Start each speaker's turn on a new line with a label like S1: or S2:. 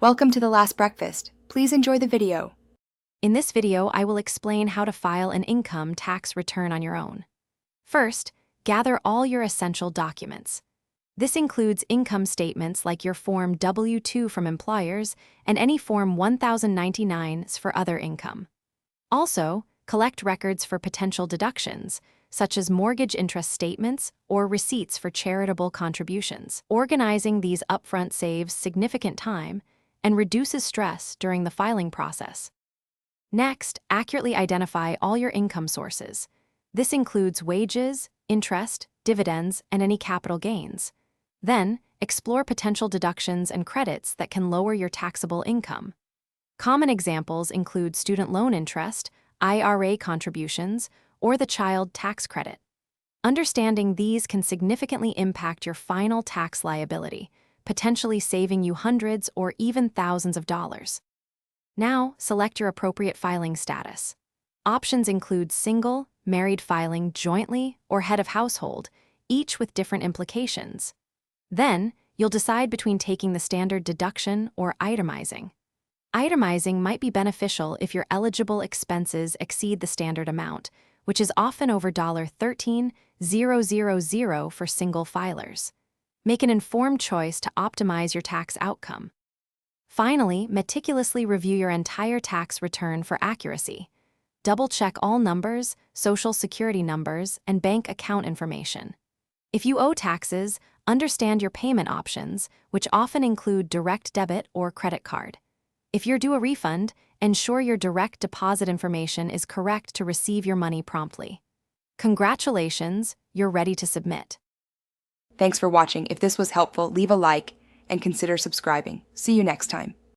S1: Welcome to The Last Breakfast. Please enjoy the video.
S2: In this video, I will explain how to file an income tax return on your own. First, gather all your essential documents. This includes income statements like your Form W-2 from employers and any Form 1099s for other income. Also, collect records for potential deductions, such as mortgage interest statements or receipts for charitable contributions. Organizing these upfront saves significant time and reduces stress during the filing process. Next, accurately identify all your income sources. This includes wages, interest, dividends, and any capital gains. Then, explore potential deductions and credits that can lower your taxable income. Common examples include student loan interest, IRA contributions, or the child tax credit. Understanding these can significantly impact your final tax liability, potentially saving you hundreds or even thousands of dollars. Now, select your appropriate filing status. Options include single, married filing jointly, or head of household, each with different implications. Then, you'll decide between taking the standard deduction or itemizing. Itemizing might be beneficial if your eligible expenses exceed the standard amount, which is often over $13,000 for single filers. Make an informed choice to optimize your tax outcome. Finally, meticulously review your entire tax return for accuracy. Double-check all numbers, social security numbers, and bank account information. If you owe taxes, understand your payment options, which often include direct debit or credit card. If you're due a refund, ensure your direct deposit information is correct to receive your money promptly. Congratulations, you're ready to submit.
S1: Thanks for watching. If this was helpful, leave a like and consider subscribing. See you next time.